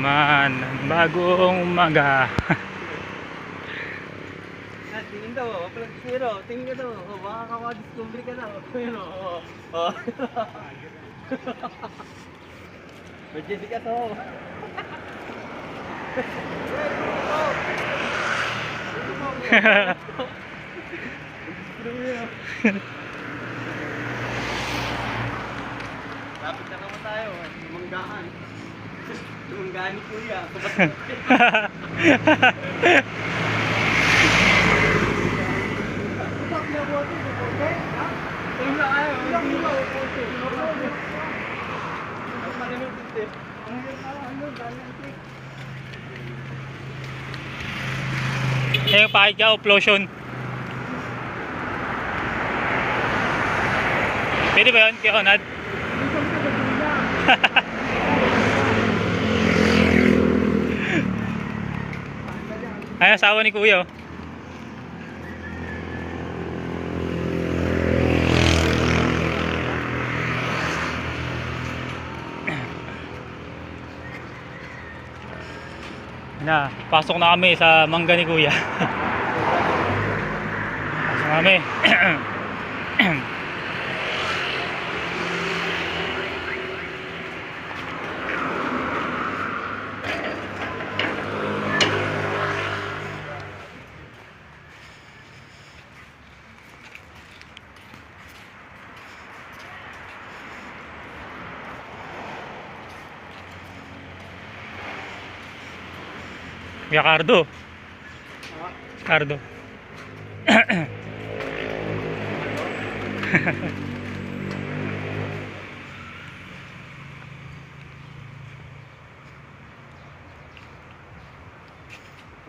naman bagong umaga. Tingin daw, upload zero. Tingin ka daw, baka kaka-discovery ka na. Pero, emergency ka to. Lapit na naman tayo, lumanggaan. Lumanggaan ni Kuya. Yung pakit ka, uplosion. Pwede ba yun? Kaya onad? Ay, asawa ni Kuya oh. Na, pasok na kami sa mangga ni Kuya. Pasok na kami. Kuya Cardo. Cardo.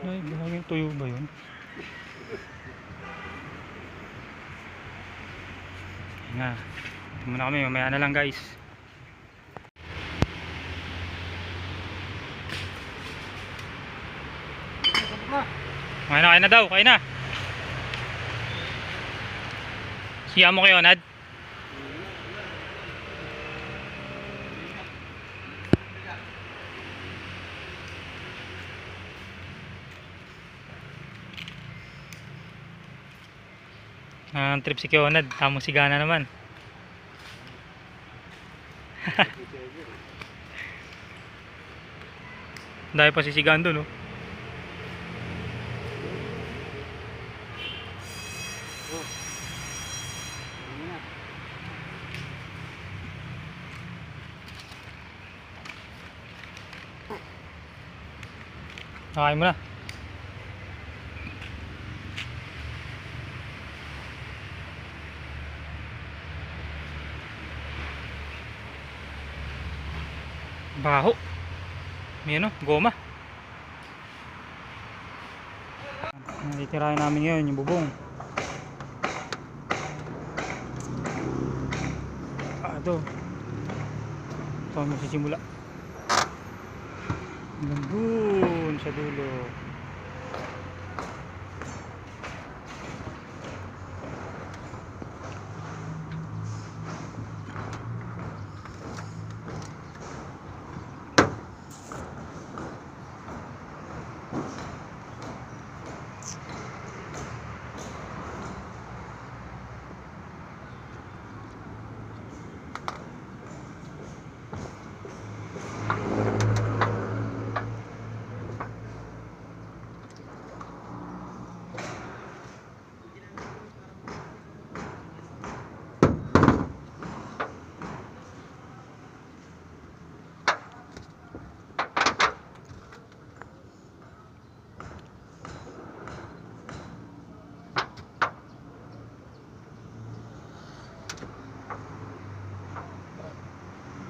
Ay, bahaging tuyo ba yun? Nga. Ito muna kami, mamaya na lang guys. Kain na daw, kain na. Siya mo kayo, Nad? Ang trip si Kionad, tamang sigana naman. Dahil pa sisigaan doon, oh. Nakain mo na. Baho. May ano, goma. Natitirahin namin ngayon yung bubong. Ito. Ito ang magsisimula. Nandun sa dulo.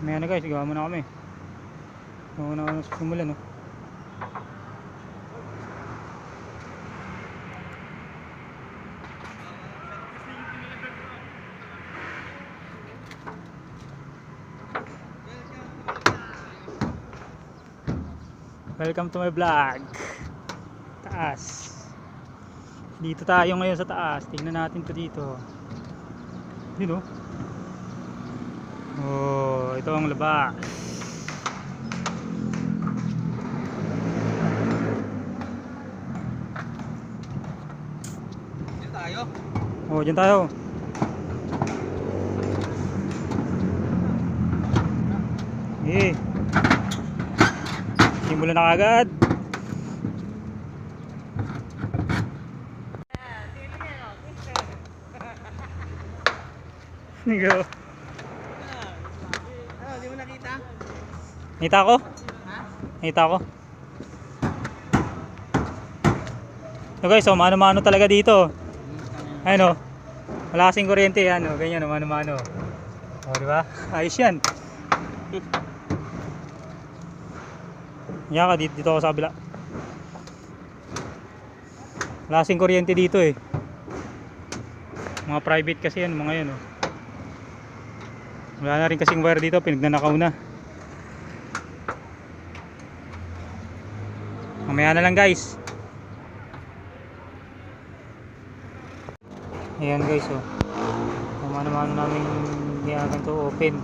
May ano guys, gawa muna kami. Gawa na kami sa simulan, no? Welcome to my vlog. Taas. Dito tayo ngayon sa taas. Tingnan natin to dito. Dito. Oh, ito ang labas. Oh, dyan tayo. Eh. Simulan na agad. Go. Di mo nakita? Nakita ko? Ha? Nakita ko. So guys, so mano-mano talaga dito. Ayun oh. Wala kasing kuryente yan, oh. Ganyan, oh, mano-mano. Oh, di ba? Ayos yan. Yan ka, dito ako sa kabila. Wala kasing kuryente dito eh. Mga private kasi yan, mga yan oh. Wala na rin kasing wire dito, pinagnanakaw na. Mamaya na lang guys. Ayan guys oh. Kung ano-ano namin niyagan to open.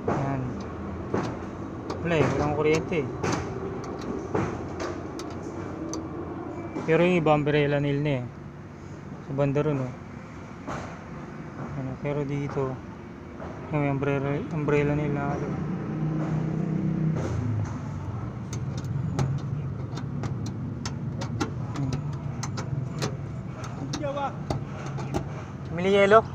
Ayan. Wala eh, walang kuryente eh. Pero yung iba umbrella nil na eh. Sa banda ron oh. Ano, pero dito yung umbrella nil na ano. Mili yelo.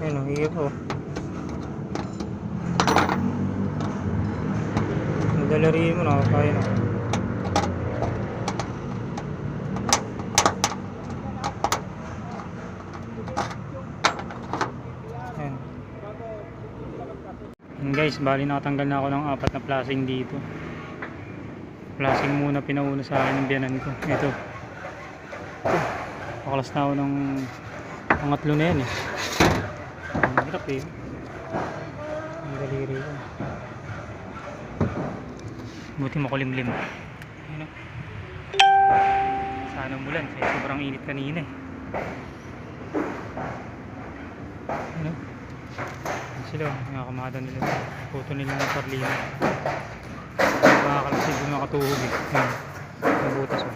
Ayun o, hihip o. Nadalariin mo na, kaya na. Ayun. Ayun guys, bali nakatanggal na ako ng 4 na flashing dito. Flashing muna pinauna sa akin ng biyanan ko. Ito. Pakalas na ako ng pangatlo na yan eh. Ang hirap eh. Ang daliri ko. Buti makulimlim. Ayun o. Sana umulan. Sobrang init kanina eh. Ayun o. Ayun sila o. Nakakamada nila. Puto nila ng parlina. Makakalasig yung nakatuhog eh. Ayun. Ang butas o.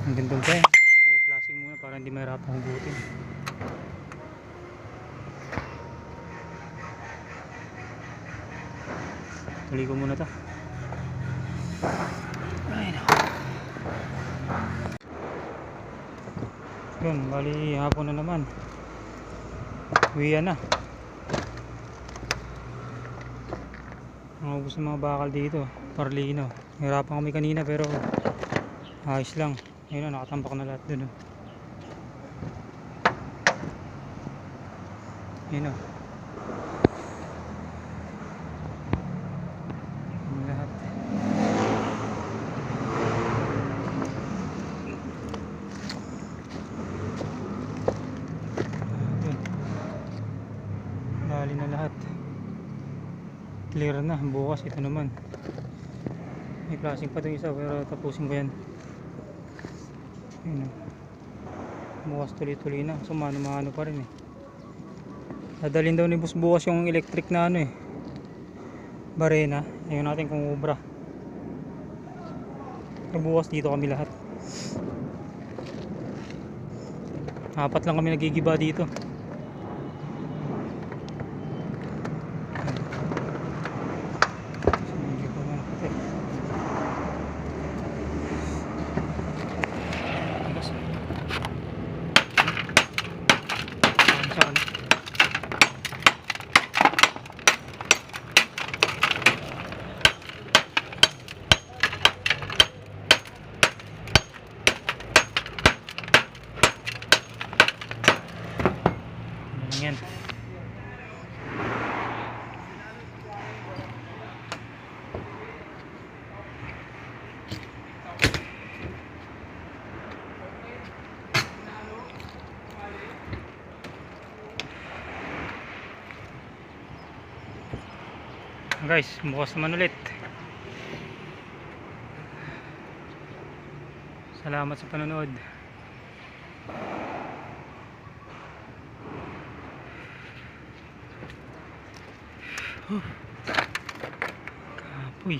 Ang gandong pa eh. Flashing muna para hindi mahirapang hugutin. Tuloy ko muna ito. Ayun. Yun, bali hapon na naman. Uwian na. Nakubos ng mga bakal dito. Parlino. Hirapan kami kanina pero ayos lang. Ayun na, nakatambak na lahat dun. Ayun o. Lahat. Ayun. Dali na lahat. Clear na. Bukas ito naman. May flashing pa ito isa pero tapusin ko yan. Ayun o. Bukas tuloy-tuloy na. So mano-mano pa rin eh. Dadalhin daw ni boss bukas yung electric na ano eh. Barena. Ayun natin kung ubra. Bukas dito kami lahat. 4 lang kami nagigiba dito. Yan. Guys, bukas naman ulit. Salamat sa panonood. Kapoy.